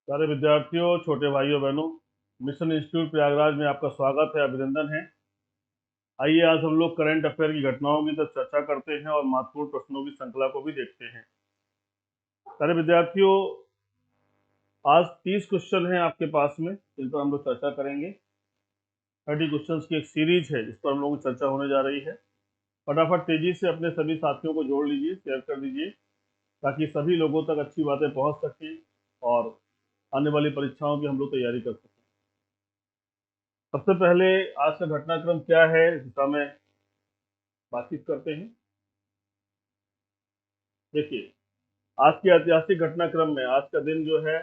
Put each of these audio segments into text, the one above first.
सारे विद्यार्थियों, छोटे भाइयों बहनों, मिशन इंस्टीट्यूट प्रयागराज में आपका स्वागत है, अभिनंदन है। आइए आज हम लोग करंट अफेयर की घटनाओं की तो चर्चा करते हैं और महत्वपूर्ण प्रश्नों की श्रृंखला को भी देखते हैं। सारे विद्यार्थियों, आज 30 क्वेश्चन हैं आपके पास में, जिन पर हम लोग चर्चा करेंगे। 30 क्वेश्चंस की एक सीरीज है जिस पर हम लोगों की चर्चा होने जा रही है। फटाफट तेजी से अपने सभी साथियों को जोड़ लीजिए, शेयर कर दीजिए, ताकि सभी लोगों तक अच्छी बातें पहुंच सकें और आने वाली परीक्षाओं की हम लोग तैयारी कर सकें। सबसे पहले आज का घटनाक्रम क्या है, इस दिशा में बातचीत करते हैं। देखिए, आज के ऐतिहासिक घटनाक्रम में आज का दिन जो है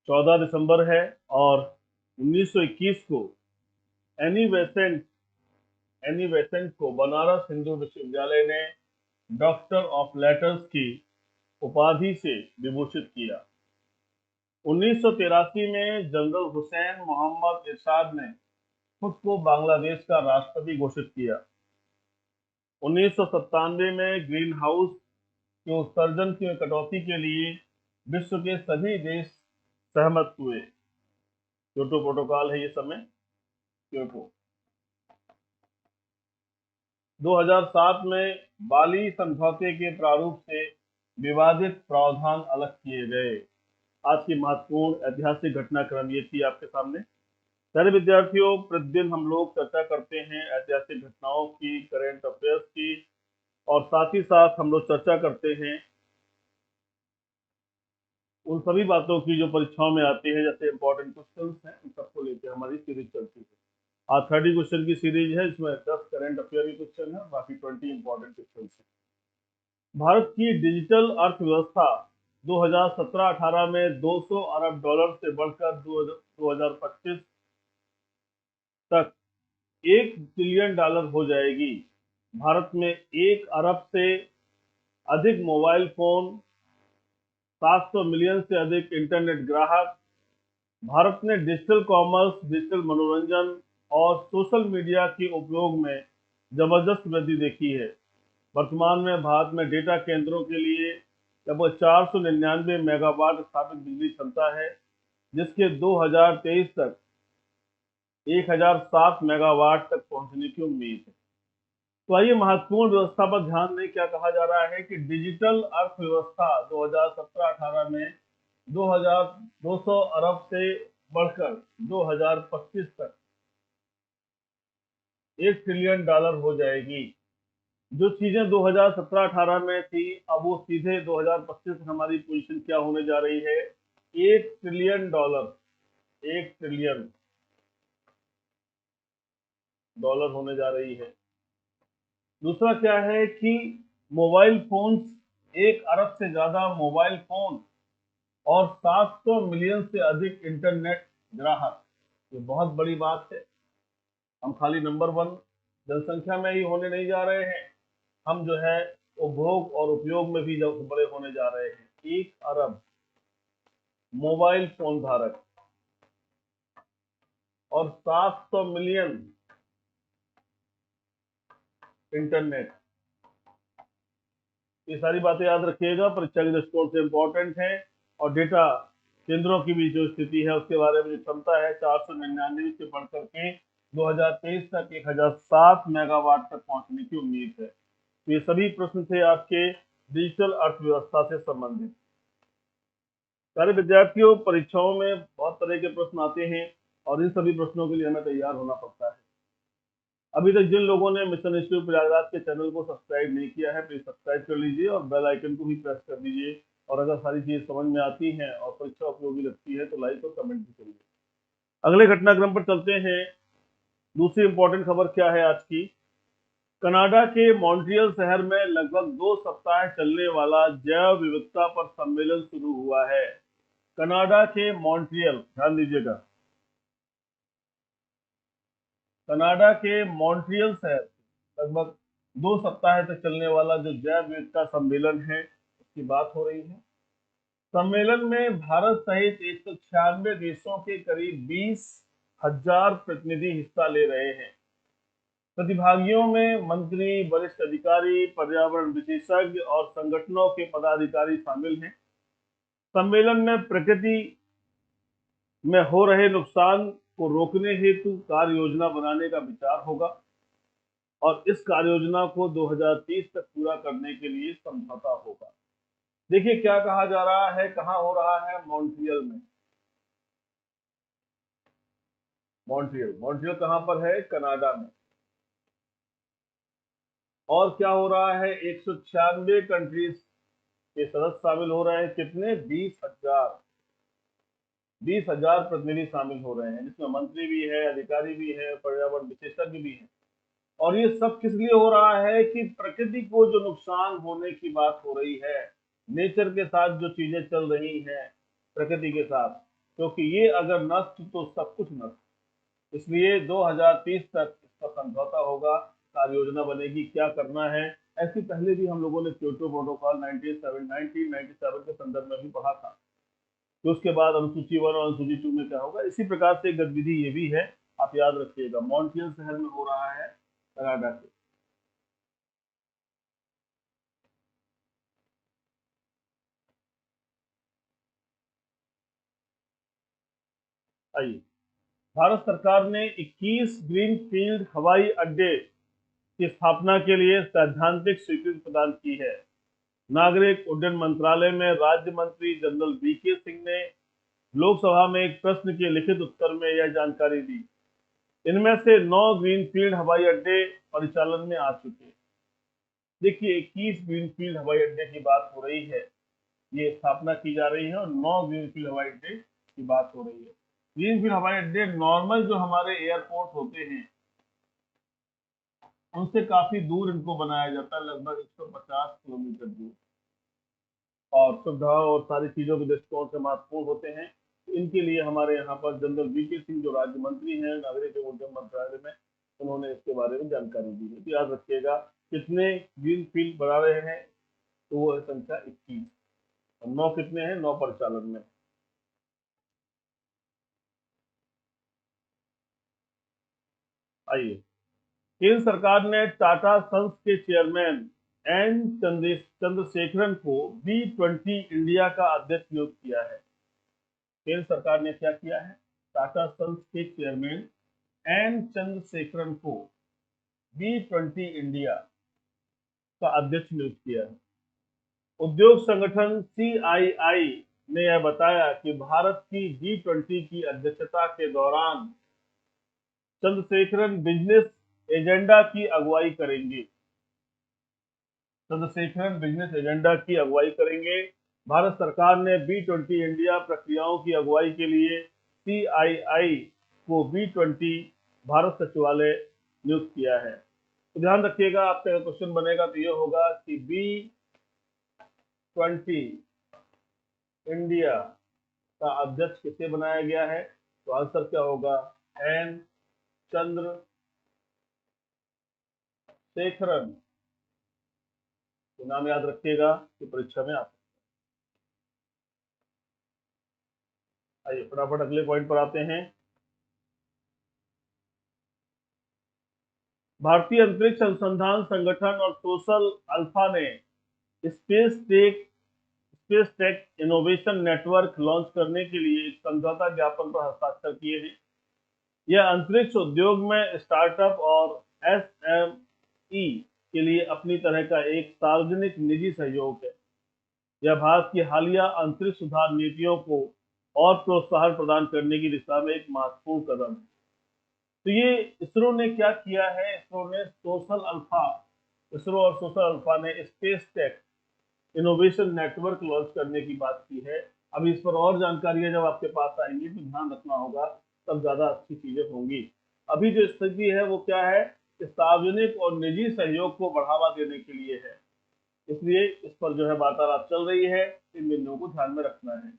14 दिसंबर है और 1921 को एनी बेसेंट एनी बेसेंट को बनारस हिंदू विश्वविद्यालय ने डॉक्टर ऑफ लेटर्स की उपाधि से विभूषित किया। 1983 में जनरल हुसैन मोहम्मद इरशाद ने खुद को बांग्लादेश का राष्ट्रपति घोषित किया। 1997 में ग्रीन हाउस के उत्सर्जन की कटौती के लिए विश्व के सभी देश सहमत हुए। क्योटो प्रोटोकॉल है ये समय, क्योटो। 2007 में बाली समझौते के प्रारूप से विवादित प्रावधान अलग किए गए। आज की महत्वपूर्ण ऐतिहासिक घटनाक्रम ये थी आपके सामने। सारे विद्यार्थियों, प्रतिदिन हम लोग चर्चा करते हैं ऐतिहासिक घटनाओं की, करंट अफेयर्स की, और साथ ही साथ हम लोग चर्चा करते हैं उन सभी बातों की जो परीक्षाओं में आती है, जैसे इंपॉर्टेंट क्वेश्चंस हैं, उन सबको लेकर हमारी सीरीज चलती है। आज 30 क्वेश्चन की सीरीज है, इसमें 10 करंट अफेयर के क्वेश्चन है, बाकी 20 इंपॉर्टेंट क्वेश्चन है। भारत की डिजिटल अर्थव्यवस्था 2017-18 में 200 अरब डॉलर से बढ़कर 2025 तक 1 ट्रिलियन डॉलर हो जाएगी। भारत में 1 अरब से अधिक मोबाइल फोन, 700 मिलियन से अधिक इंटरनेट ग्राहक। भारत ने डिजिटल कॉमर्स, डिजिटल मनोरंजन और सोशल मीडिया के उपयोग में जबरदस्त वृद्धि देखी है। वर्तमान में भारत में डेटा केंद्रों के लिए लगभग 499 मेगावाट स्थापित बिजली क्षमता है, जिसके 2023 तक 1007 मेगावाट तक पहुंचने की उम्मीद है। तो आइए महत्वपूर्ण व्यवस्था पर ध्यान दें। क्या कहा जा रहा है कि डिजिटल अर्थव्यवस्था 2017-18 में 2200 अरब से बढ़कर 2025 तक 1 ट्रिलियन डॉलर हो जाएगी। जो चीजें 2017-18 में थी, अब वो सीधे 2025 में हमारी पोजीशन क्या होने जा रही है? 1 ट्रिलियन डॉलर, 1 ट्रिलियन डॉलर होने जा रही है। दूसरा क्या है कि मोबाइल फोन्स, 1 अरब से ज्यादा मोबाइल फोन और 700 मिलियन से अधिक इंटरनेट ग्राहक, ये बहुत बड़ी बात है। हम खाली नंबर 1 जनसंख्या में ही होने नहीं जा रहे हैं, हम जो है उपभोग और उपयोग में भी बड़े होने जा रहे हैं। 1 अरब मोबाइल फोन धारक और 700 मिलियन इंटरनेट, ये सारी बातें याद रखिएगा, परीक्षा के दृष्टिकोण से इंपॉर्टेंट है। और डेटा केंद्रों की भी जो स्थिति है उसके बारे में जो क्षमता है 499 से बढ़कर के 2023 तक 1007 मेगावाट तक पहुंचने की उम्मीद है। तो ये सभी प्रश्न थे आपके डिजिटल अर्थव्यवस्था से संबंधित। सारे विद्यार्थियों, परीक्षाओं में बहुत तरह के प्रश्न आते हैं और इन सभी प्रश्नों के लिए हमें तैयार होना पड़ता है। अभी तक जिन लोगों ने मिशन इंस्टीट्यूट प्रयागराज के चैनल को सब्सक्राइब नहीं किया है, प्लीज सब्सक्राइब कर लीजिए और बेल आइकन को भी प्रेस कर दीजिए। और अगर सारी चीजें समझ में आती हैं और परीक्षा उपयोगी लगती है तो लाइक और कमेंट भी करिए। अगले घटनाक्रम पर चलते हैं। दूसरी इंपॉर्टेंट खबर क्या है आज की? कनाडा के मॉन्ट्रियल शहर में लगभग 2 सप्ताह चलने वाला जैव विविधता पर सम्मेलन शुरू हुआ है। कनाडा के मॉन्ट्रियल, ध्यान दीजिएगा, कनाडा के मॉन्ट्रियल शहर लगभग 2 सप्ताह तक चलने वाला जो जैव विविधता सम्मेलन है, उसकी बात हो रही है। सम्मेलन में भारत सहित 196 देशों के करीब 20,000 प्रतिनिधि हिस्सा ले रहे हैं। प्रतिभागियों में मंत्री, वरिष्ठ अधिकारी, पर्यावरण विशेषज्ञ और संगठनों के पदाधिकारी शामिल हैं। सम्मेलन में प्रकृति में हो रहे नुकसान को रोकने हेतु कार्य योजना बनाने का विचार होगा और इस कार्य योजना को 2030 तक पूरा करने के लिए समझौता होगा। देखिए क्या कहा जा रहा है, कहाँ हो रहा है, मॉन्ट्रियल में। मॉन्ट्रियल मॉन्ट्रियल कहाँ पर है, कनाडा में। और क्या हो रहा है, 196 कंट्रीज के सदस्य शामिल हो रहे हैं। कितने, 20,000। 20,000 प्रतिनिधि शामिल हो रहे हैं, जिसमें मंत्री भी है, अधिकारी भी है, पर्यावरण विशेषज्ञ भी है। और ये सब किस लिए हो रहा है कि प्रकृति को जो नुकसान होने की बात हो रही है, नेचर के साथ जो चीजें चल रही हैं प्रकृति के साथ, क्योंकि ये अगर नष्ट तो सब कुछ नष्ट। इसलिए 2030 तक इसका समझौता होगा, कार्य योजना बनेगी, क्या करना है। ऐसी पहले भी हम लोगों ने क्योटो प्रोटोकॉल 1997 के संदर्भ में भी पढ़ा था कि उसके बाद अनुसूची 1 और अनुसूची 2 में क्या होगा। इसी प्रकार से गतिविधि ये भी है, आप याद रखिएगा। मॉन्ट्रियल शहर में हो रहा है, कनाडा के। आइए, भारत सरकार ने 21 ग्रीनफील्ड हवाई अड्डे की स्थापना के लिए सैद्धांतिक स्वीकृति प्रदान की है। नागरिक उड्डयन मंत्रालय में राज्य मंत्री जनरल वीके सिंह ने लोकसभा में एक प्रश्न के लिखित उत्तर में यह जानकारी दी। इनमें से 9 ग्रीनफील्ड हवाई अड्डे परिचालन में आ चुके हैं। देखिए, 21 ग्रीनफील्ड हवाई अड्डे की बात हो रही है, ये स्थापना की जा रही है, और 9 ग्रीनफील्ड हवाई अड्डे की बात हो रही है। ग्रीनफील्ड हवाई अड्डे नॉर्मल जो हमारे एयरपोर्ट होते हैं उनसे काफी दूर इनको बनाया जाता है, लगभग 150 किलोमीटर दूर, और सुविधाओं और सारी चीजों के दृष्टिकोण से महत्वपूर्ण होते हैं। इनके लिए हमारे यहाँ पर जनरल वीके सिंह जो राज्य मंत्री हैं नागरिक उड्डयन मंत्रालय में, उन्होंने इसके बारे में जानकारी दी है। तो याद रखिएगा, कितने ग्रीन फील्ड बना रहे हैं, तो वो है संख्या 21। 9 कितने हैं, 9 परिचालन में। आइए, केंद्र सरकार ने टाटा सन्स के चेयरमैन एन चंद्रशेखरन को B20 इंडिया का अध्यक्ष नियुक्त किया है। केंद्र सरकार ने क्या किया है, टाटा सन्स के चेयरमैन एन चंद्रशेखरन को B20 इंडिया का अध्यक्ष नियुक्त किया है। उद्योग संगठन CII ने यह बताया कि भारत की G20 की अध्यक्षता के दौरान चंद्रशेखरन बिजनेस एजेंडा की अगुवाई करेंगे। चंद्रशेखरन बिजनेस एजेंडा की अगुवाई करेंगे। भारत सरकार ने B20 इंडिया प्रक्रियाओं की अगुवाई के लिए CII को B20 भारत सचिवालय नियुक्त किया है। तो ध्यान रखिएगा, आपका क्वेश्चन बनेगा तो यह होगा कि B20 इंडिया का अध्यक्ष किसे बनाया गया है, तो आंसर क्या होगा, एन चंद्रशेखरन। तो नाम याद रखिएगा कि परीक्षा में आप। आइए फटाफट अगले पॉइंट पर आते हैं। भारतीय अंतरिक्ष अनुसंधान संगठन और सोशल अल्फा ने space tech space tech innovation network launch करने के लिए एक समझौता ज्ञापन पर हस्ताक्षर किए हैं। यह अंतरिक्ष उद्योग में स्टार्टअप और SME के लिए अपनी तरह का एक सार्वजनिक निजी सहयोग है। यह भारत की हालिया अंतरिक्ष सुधार नीतियों को और प्रोत्साहन प्रदान करने की दिशा में एक महत्वपूर्ण कदम है। तो ये इसरो ने क्या किया है, इसरो और सोशल अल्फा ने space tech innovation network launch करने की बात की है। अब इस पर और जानकारियां जब आपके पास आएंगी तो ध्यान रखना होगा, तब ज्यादा अच्छी चीजें होंगी। अभी जो स्थिति है वो क्या है कि सार्वजनिक और निजी सहयोग को बढ़ावा देने के लिए है, इसलिए इस पर जो है वार्तालाप चल रही है। इन बिंदुओं को ध्यान में रखना है।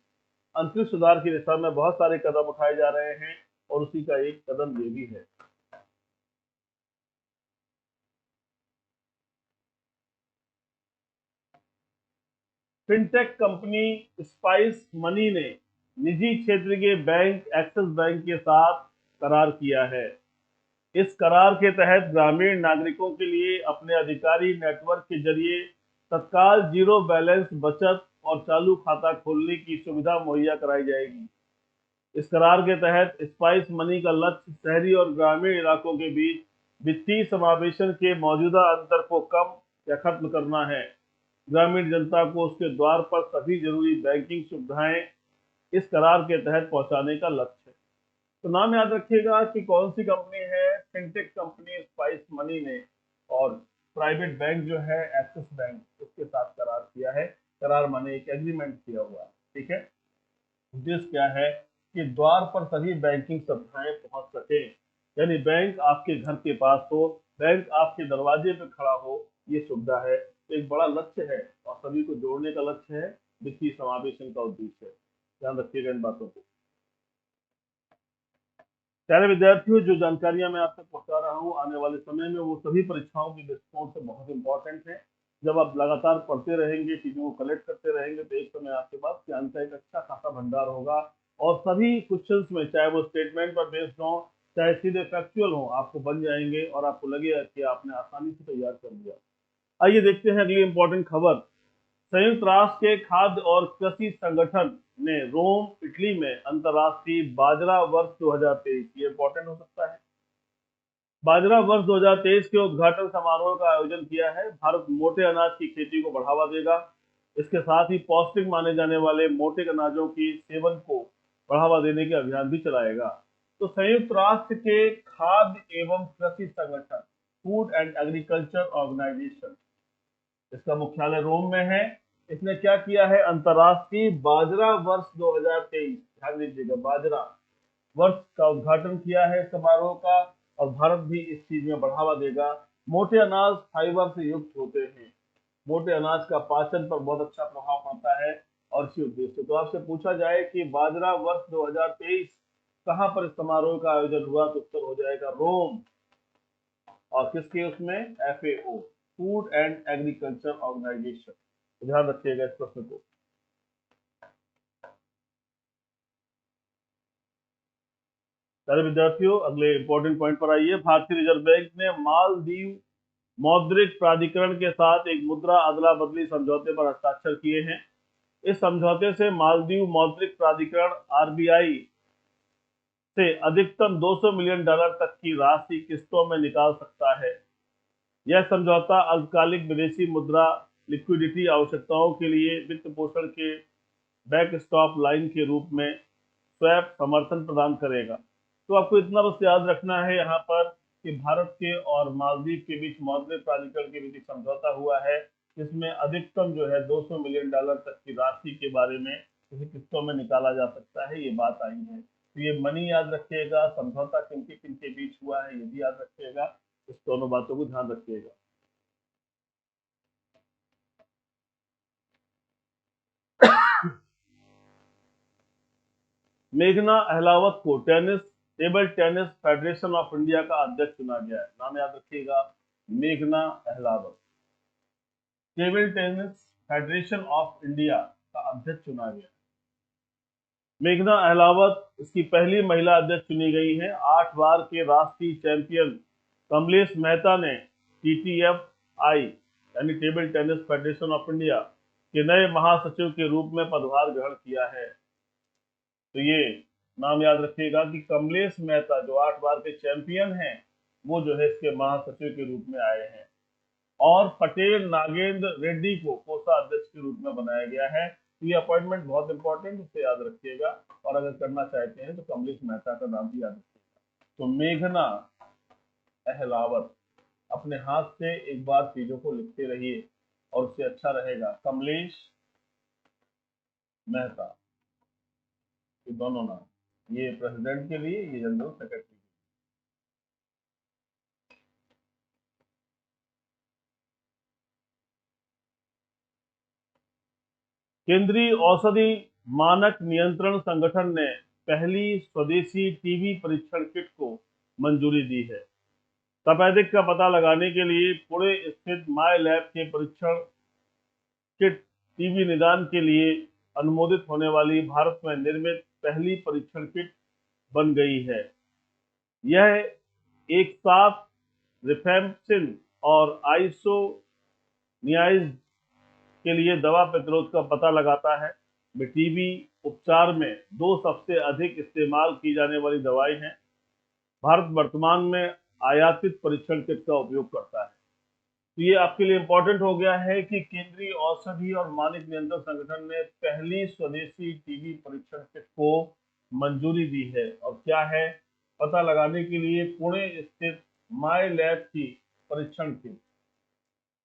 अंतरिक्ष सुधार की दिशा में बहुत सारे कदम उठाए जा रहे हैं और उसी का एक कदम ये भी है। फिनटेक कंपनी स्पाइस मनी ने निजी क्षेत्र के बैंक एक्सिस बैंक के साथ करार किया है। इस करार के तहत ग्रामीण नागरिकों के लिए अपने अधिकारी नेटवर्क के जरिए तत्काल जीरो बैलेंस बचत और चालू खाता खोलने की सुविधा मुहैया कराई जाएगी। इस करार के तहत स्पाइस मनी का लक्ष्य शहरी और ग्रामीण इलाकों के बीच वित्तीय समावेशन के मौजूदा अंतर को कम या खत्म करना है। ग्रामीण जनता को उसके द्वार पर सभी जरूरी बैंकिंग सुविधाएं इस करार के तहत पहुंचाने का लक्ष्य है। तो नाम याद रखिएगा कि कौन सी कंपनी है, फिनटेक कंपनी स्पाइस मनी ने, और प्राइवेट बैंक जो है एक्सिस बैंक, उसके साथ करार किया है। करार माने एक एग्रीमेंट किया हुआ है, ठीक है। उद्देश्य क्या है कि द्वार पर सभी बैंकिंग सुविधाएं पहुंच सके, यानी बैंक आपके घर के पास हो, बैंक आपके दरवाजे पे खड़ा हो, ये सुविधा है। तो एक बड़ा लक्ष्य है और सभी को जोड़ने का लक्ष्य है, वित्तीय समावेशन का उद्देश्य है। ध्यान रखिएगा इन बातों को। प्यारे विद्यार्थियों, जो जानकारियां मैं आप तक पहुंचा रहा हूं आने वाले समय में वो सभी परीक्षाओं के दृष्टिकोण से बहुत इंपॉर्टेंट है। जब आप लगातार पढ़ते रहेंगे, चीजों को कलेक्ट करते रहेंगे, तो एक समय आपके पास ज्ञान का एक अच्छा खासा भंडार होगा और सभी क्वेश्चंस में, चाहे वो स्टेटमेंट पर बेस्ड हो, चाहे सीधे फैक्चुअल हो, आपको बन जाएंगे और आपको लगेगा कि आपने आसानी से तैयार कर लिया। आइए देखते हैं अगली इंपॉर्टेंट खबर। संयुक्त राष्ट्र के खाद्य और कृषि संगठन ने रोम, इटली में अंतर्राष्ट्रीय बाजरा वर्ष 2023, ये इंपॉर्टेंट हो सकता है, बाजरा वर्ष 2023 के उद्घाटन समारोह का आयोजन किया है। भारत मोटे अनाज की खेती को बढ़ावा देगा। इसके साथ ही पौष्टिक माने जाने वाले मोटे अनाजों की सेवन को बढ़ावा देने के अभियान भी चलाएगा। तो संयुक्त राष्ट्र के खाद्य एवं कृषि संगठन, फूड एंड एग्रीकल्चर ऑर्गेनाइजेशन, इसका मुख्यालय रोम में है। इसने क्या किया है, अंतर्राष्ट्रीय बाजरा वर्ष 2023, ध्यान दीजिएगा, बाजरा वर्ष का उद्घाटन किया है समारोह का, और भारत भी इस चीज में बढ़ावा देगा। मोटे अनाज फाइबर से युक्त होते हैं, मोटे अनाज का पाचन पर बहुत अच्छा प्रभाव पड़ता है, और इसी उद्देश्य से तो आपसे पूछा जाए कि बाजरा वर्ष 2023 कहां पर इस समारोह का आयोजन हुआ, तो उत्तर हो जाएगा रोम। और किसके उसमें, FAO, food and agriculture organization. ध्यान रखिएगा इस प्रश्न को। सारे विद्यार्थियों, अगले इंपॉर्टेंट पॉइंट पर आइए। भारतीय रिजर्व बैंक ने मालदीव मौद्रिक प्राधिकरण के साथ एक मुद्रा अदला बदली समझौते पर हस्ताक्षर किए हैं। इस समझौते से मालदीव मौद्रिक प्राधिकरण आरबीआई से अधिकतम 200 मिलियन डॉलर तक की राशि किस्तों में निकाल सकता है। यह समझौता अल्पकालिक विदेशी मुद्रा लिक्विडिटी आवश्यकताओं के लिए वित्त पोषण के बैकस्टॉप लाइन के रूप में स्वैप समर्थन प्रदान करेगा। तो आपको इतना बस याद रखना है यहाँ पर कि भारत के और मालदीव के बीच मौद्रिक प्राधिकरण के बीच एक समझौता हुआ है, जिसमें अधिकतम जो है 200 मिलियन डॉलर तक की राशि के बारे में किसी किस्तों में निकाला जा सकता है, ये बात आई है। तो ये मनी याद रखिएगा, समझौता किन के बीच हुआ है ये भी याद रखिएगा, इस दोनों बातों को ध्यान रखिएगा। मेघना अहलावत को table tennis federation of India का अध्यक्ष चुना गया है। नाम याद रखिएगा, मेघना Ahlawat, table tennis federation of India का अध्यक्ष चुना गया। मेघना अहलावत इसकी पहली महिला अध्यक्ष चुनी गई है। 8 बार के राष्ट्रीय चैंपियन कमलेश मेहता ने टीटीएफआई यानी table tennis federation of India के नए महासचिव के रूप में पदभार ग्रहण किया है। तो ये नाम याद रखिएगा कि कमलेश मेहता जो 8 बार के चैंपियन हैं, वो जो है इसके महासचिव के रूप में आए हैं। और पटेल नागेंद्र रेड्डी को कोषाध्यक्ष के रूप में बनाया गया है। तो ये अपॉइंटमेंट बहुत इंपॉर्टेंट, इसे याद रखिएगा, और अगर करना चाहते हैं तो कमलेश मेहता का नाम भी याद रखिएगा। तो मेघना अहलावत, अपने हाथ से एक बार चीजों को लिखते रहिए और उससे अच्छा रहेगा। कमलेश मेहता, ये दोनों नाम, ये प्रेसिडेंट के लिए, ये जनरल सेक्रेटरी। केंद्रीय औषधि मानक नियंत्रण संगठन ने पहली स्वदेशी टीबी परीक्षण किट को मंजूरी दी है। तपेदिक का पता लगाने के लिए पुणे स्थित माय लैब के परीक्षण किट टीबी निदान के लिए अनुमोदित होने वाली भारत में निर्मित पहली परीक्षण किट बन गई है। यह एक साथ रिफैम्पिसिन और आइसोनियाज़िड के लिए दवा प्रतिरोध का पता लगाता है। टीबी उपचार में दो सबसे अधिक इस्तेमाल की जाने वाली दवाएं हैं। भारत वर्तमान में आयातित परीक्षण किट का उपयोग करता है। तो ये आपके लिए इंपॉर्टेंट हो गया है कि केंद्रीय औषधि और मानक नियंत्रण संगठन ने पहली स्वदेशी टीबी परीक्षण किट को मंजूरी दी है। और क्या है, पता लगाने के लिए पुणे स्थित माई लैब की परीक्षण किट,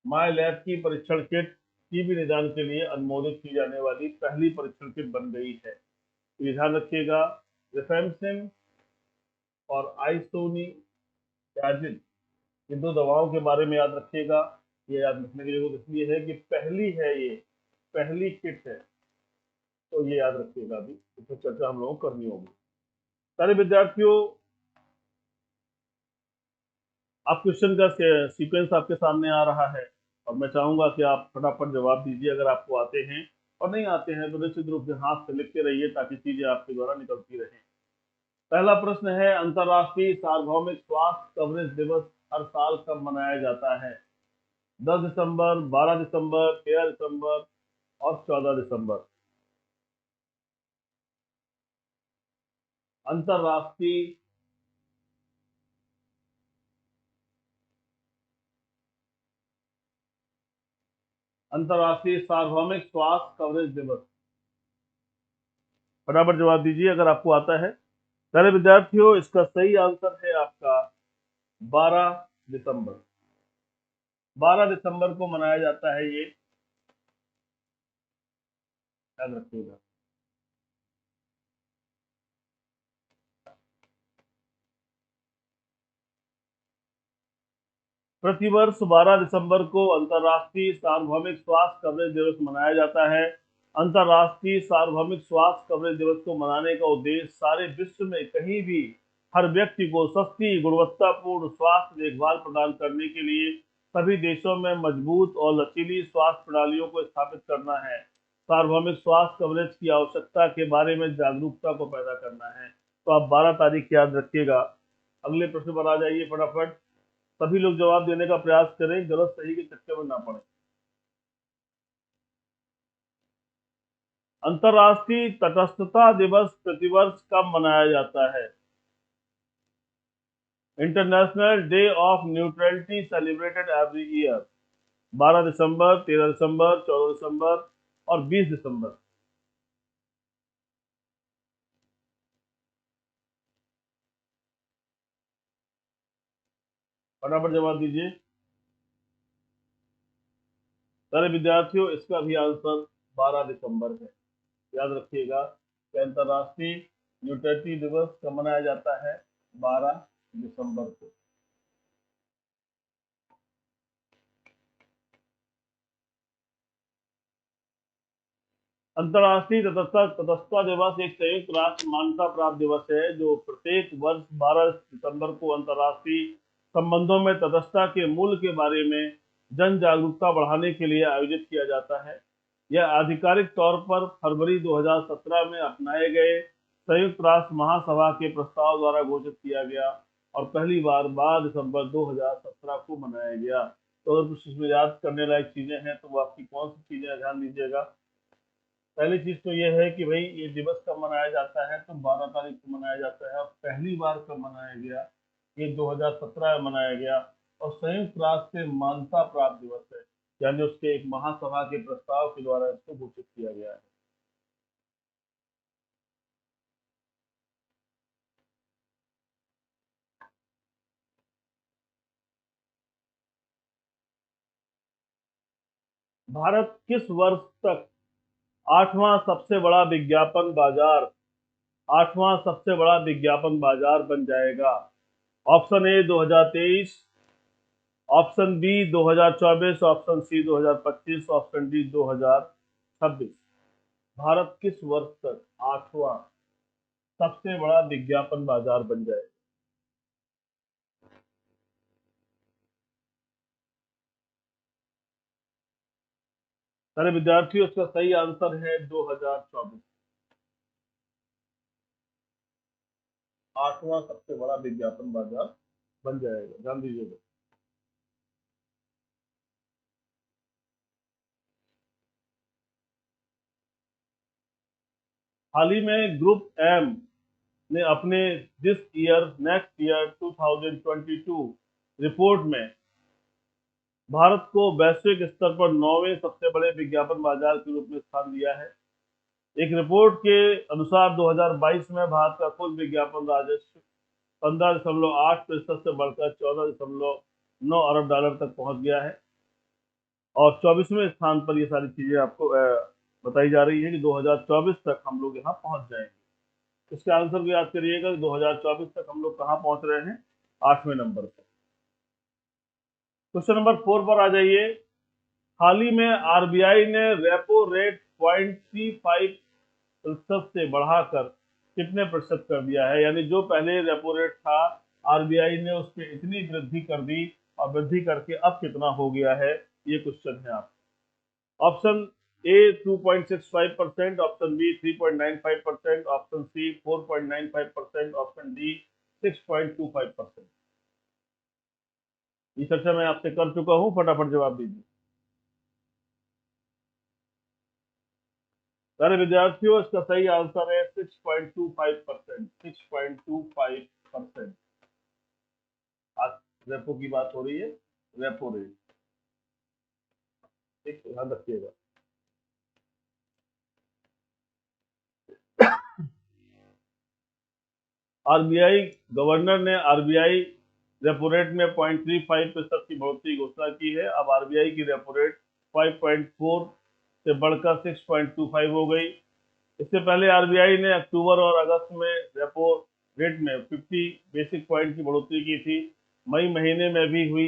माई लैब की परीक्षण किट टीबी निदान के लिए अनुमोदित की जाने वाली पहली परीक्षण किट बन गई है। तो ये ध्यान रखिएगा, रिफैम्पिसिन और आइसोनियाज़िड, ये दो दवाओं के बारे में याद रखिएगा। ये याद रखने की जरूरत इसलिए है कि पहली है, ये पहली किट है, तो ये याद रखिएगा। अभी इस पर चर्चा हम लोगों को करनी होगी। सारे विद्यार्थियों, आप क्वेश्चन का सीक्वेंस आपके सामने आ रहा है और मैं चाहूंगा कि आप फटाफट जवाब दीजिए अगर आपको आते हैं, और नहीं आते हैं तो निश्चित रूप से हाथ से लिखते रहिए ताकि चीजें आपके द्वारा निकलती रहें। पहला प्रश्न है, अंतर्राष्ट्रीय सार्वभौमिक स्वास्थ्य कवरेज दिवस हर साल कब मनाया जाता है? 10 दिसंबर, 12 दिसंबर, 13 दिसंबर और 14 दिसंबर। अंतर्राष्ट्रीय अंतर्राष्ट्रीय सार्वभौमिक स्वास्थ्य कवरेज दिवस, फटाफट जवाब दीजिए अगर आपको आता है। सारे विद्यार्थियों, इसका सही आंसर है आपका 12 दिसंबर। 12 दिसंबर को मनाया जाता है, ये याद रखिएगा। प्रतिवर्ष 12 दिसंबर को अंतर्राष्ट्रीय सार्वभौमिक स्वास्थ्य कवरेज दिवस मनाया जाता है। अंतर्राष्ट्रीय सार्वभौमिक स्वास्थ्य कवरेज दिवस को मनाने का उद्देश्य सारे विश्व में कहीं भी हर व्यक्ति को सस्ती गुणवत्तापूर्ण स्वास्थ्य देखभाल प्रदान करने के लिए सभी देशों में मजबूत और लचीली स्वास्थ्य प्रणालियों को स्थापित करना है। सार्वभौमिक स्वास्थ्य कवरेज की आवश्यकता के बारे में जागरूकता को पैदा करना है। तो आप 12 तारीख याद रखिएगा। अगले प्रश्न पर आ जाइए फटाफट। सभी लोग जवाब देने का प्रयास करें, गलत सही के चक्कर में ना पड़े। अंतर्राष्ट्रीय तटस्थता दिवस प्रतिवर्ष कब मनाया जाता है? International day of neutrality celebrated every year. 12 दिसंबर, 13 दिसंबर, 14 दिसंबर और 20 दिसंबर। फटाफट जवाब दीजिए सारे विद्यार्थियों। इसका भी आंसर 12 दिसंबर है। याद रखिएगा कि अंतर्राष्ट्रीय न्यूट्रलिटी दिवस कब मनाया जाता है? 12 दिसंबर को। अंतर्राष्ट्रीय तटस्थता दिवस एक संयुक्त राष्ट्र मान्यता प्राप्त दिवस है जो प्रत्येक वर्ष 12 दिसंबर को अंतर्राष्ट्रीय संबंधों में तटस्थता के मूल्य के बारे में जन जागरूकता बढ़ाने के लिए आयोजित किया जाता है। यह आधिकारिक तौर पर फरवरी 2017 में अपनाए गए संयुक्त राष्ट्र महासभा के प्रस्ताव द्वारा घोषित किया गया और पहली बार 12 दिसंबर 2017 को मनाया गया। तो अगर कुछ इसमें याद करने लायक चीजें हैं तो वो आपकी कौन सी चीजें, ध्यान दीजिएगा। पहली चीज तो यह है कि भाई ये दिवस कब मनाया जाता है, तो 12 तारीख को मनाया जाता है। और पहली बार कब मनाया गया? ये 2017 में मनाया गया। और संयुक्त राष्ट्र से मान्यता प्राप्त दिवस है, यानी उसके एक महासभा के प्रस्ताव के द्वारा इसको घोषित किया गया है। भारत किस वर्ष तक आठवां सबसे बड़ा विज्ञापन बाजार आठवां सबसे बड़ा विज्ञापन बाजार बन जाएगा? Option A 2023, option B 2024, option C 2025, option D 2026। Bharat किस वर्ष तक आठवां सबसे बड़ा विज्ञापन बाजार बन जाएगा? सारे विद्यार्थियों, इसका सही आंसर है 2024। आठवां सबसे बड़ा विज्ञापन बाजार बन जाएगा, ध्यान दीजिएगा। हाल ही में ग्रुप एम ने अपने this year next year 2022 report में भारत को वैश्विक स्तर पर 9वें सबसे बड़े विज्ञापन बाजार के रूप में स्थान दिया है। एक रिपोर्ट के अनुसार 2022 में भारत का कुल विज्ञापन राजस्व 15.8% से बढ़कर 14.9 अरब डॉलर तक पहुंच गया है और 24वें स्थान पर ये सारी चीजें आपको बताई जा रही है कि 2024 तक हम लोग यहाँ पहुंच जाएंगे। इसके आंसर को याद करिएगा कि 2024 तक हम लोग कहाँ पहुंच रहे हैं, 8वें नंबर पर। क्वेश्चन नंबर 4 पर आ जाइए। हाल ही में आरबीआई ने रेपो रेट 0.35% से बढ़ाकर कितने प्रतिशत कर दिया है, यानी जो पहले रेपो रेट था आरबीआई ने उस पर इतनी वृद्धि कर दी और वृद्धि करके अब कितना हो गया है, ये क्वेश्चन है आपका। Option A 2.65%, option B 3.95%, option C 4.95%, option D 6.25%। ये चर्चा मैं आपसे कर चुका हूं, फटाफट जवाब दीजिए। सारे विद्यार्थियों, इसका सही आंसर है 6.25%। 6.25%। आज रेपो की बात हो रही है, रेपो रेट, ठीक, ध्यान रखिएगा। आरबीआई गवर्नर ने आरबीआई रेपो रेट में 0.35% की बढ़ोतरी की घोषणा की है। अब आरबीआई की रेपो रेट 5.4 से बढ़कर 6.25 हो गई। इससे पहले आरबीआई ने अक्टूबर और अगस्त में रेपो रेट में 50 बेसिक पॉइंट की बढ़ोतरी की थी। मई महीने में भी हुई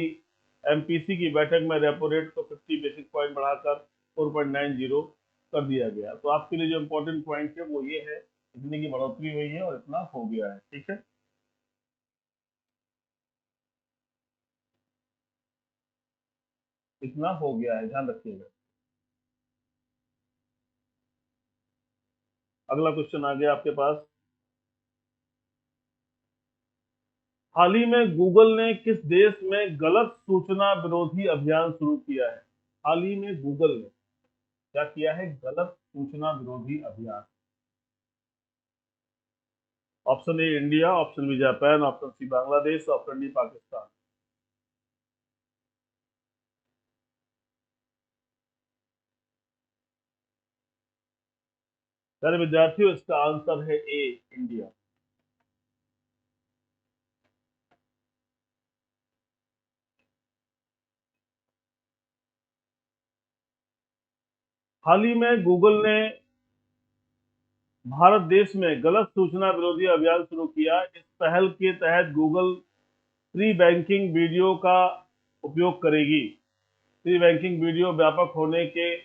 एमपीसी की बैठक में रेपो रेट को 50 बेसिक पॉइंट बढ़ाकर 4.90 कर दिया गया। तो आपके लिए जो इम्पोर्टेंट पॉइंट है वो ये है, इतनी की बढ़ोतरी हुई है और इतना हो गया है, ठीक है। इतना हो गया है, ध्यान रखिएगा। अगला क्वेश्चन आ गया आपके पास। हाल ही में गूगल ने किस देश में गलत सूचना विरोधी अभियान शुरू किया है? हाल ही में गूगल ने क्या किया है? गलत सूचना विरोधी अभियान। Option A India, option B Japan, option C Bangladesh, option D Pakistan. सारे विद्यार्थियों, इसका आंसर है ए इंडिया। हाल ही में गूगल ने भारत देश में गलत सूचना विरोधी अभियान शुरू किया। इस पहल के तहत गूगल प्री बैंकिंग वीडियो का उपयोग करेगी। प्री बैंकिंग वीडियो व्यापक होने के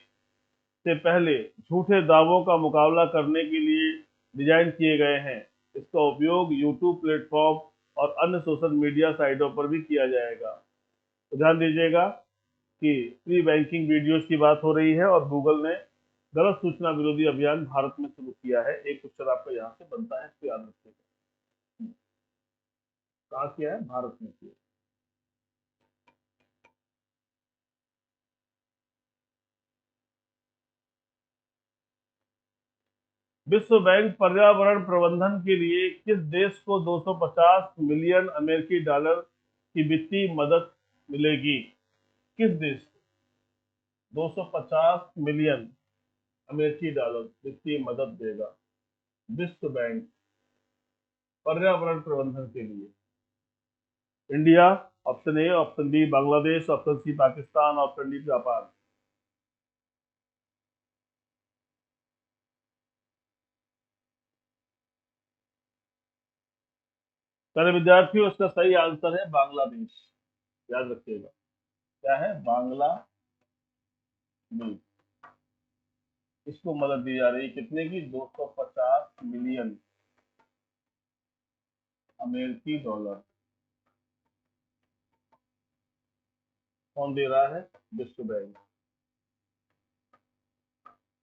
से पहले झूठे दावों का मुकाबला करने के लिए डिजाइन किए गए हैं। इसका उपयोग यूट्यूब प्लेटफॉर्म और अन्य सोशल मीडिया साइटों पर भी किया जाएगा। तो ध्यान दीजिएगा कि प्री बैंकिंग वीडियोस की बात हो रही है और गूगल ने गलत सूचना विरोधी अभियान भारत में शुरू किया है। एक क्वेश्चन आपका यहाँ से बनता है, इसको याद रखिएगा। कहाँ किया है? भारत में किया। विश्व बैंक पर्यावरण प्रबंधन के लिए किस देश को 250 मिलियन अमेरिकी डॉलर की वित्तीय मदद मिलेगी? किस देश को 250 मिलियन अमेरिकी डॉलर वित्तीय मदद देगा विश्व बैंक पर्यावरण प्रबंधन के लिए? India, option A, option B Bangladesh, option C Pakistan, option D Japan. सारे विद्यार्थियों, इसका सही आंसर है बांग्लादेश। याद रखिएगा, क्या है? बांग्लादेश। इसको मदद दी जा रही है, कितने की? 250 मिलियन अमेरिकी डॉलर। कौन दे रहा है? विश्व बैंक।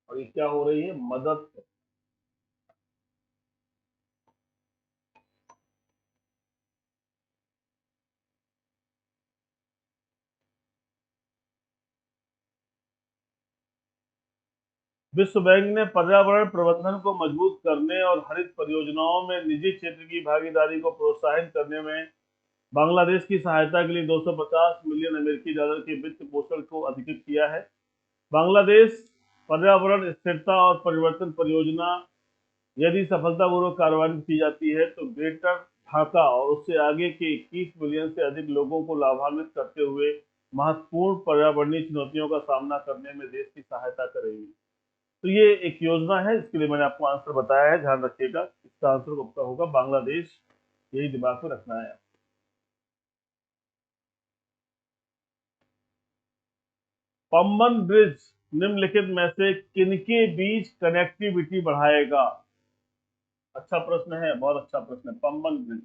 और ये क्या हो रही है? मदद। विश्व बैंक ने पर्यावरण प्रबंधन को मजबूत करने और हरित परियोजनाओं में निजी क्षेत्र की भागीदारी को प्रोत्साहित करने में बांग्लादेश की सहायता के लिए 250 मिलियन अमेरिकी डॉलर के वित्त पोषण को अधिकृत किया है। बांग्लादेश पर्यावरण स्थिरता और परिवर्तन परियोजना यदि सफलतापूर्वक कार्यान्वित की जाती है तो ग्रेटर ढाका और उससे आगे के 21 मिलियन से अधिक लोगों को लाभान्वित करते हुए महत्वपूर्ण पर्यावरणीय चुनौतियों का सामना करने में देश की सहायता करेगी। तो ये एक योजना है, इसके लिए मैंने आपको आंसर बताया है, ध्यान रखिएगा। इसका आंसर आपका होगा बांग्लादेश, यही दिमाग में रखना है। पंबन ब्रिज निम्नलिखित में से किनके बीच कनेक्टिविटी बढ़ाएगा? अच्छा प्रश्न है, बहुत अच्छा प्रश्न है। पंबन ब्रिज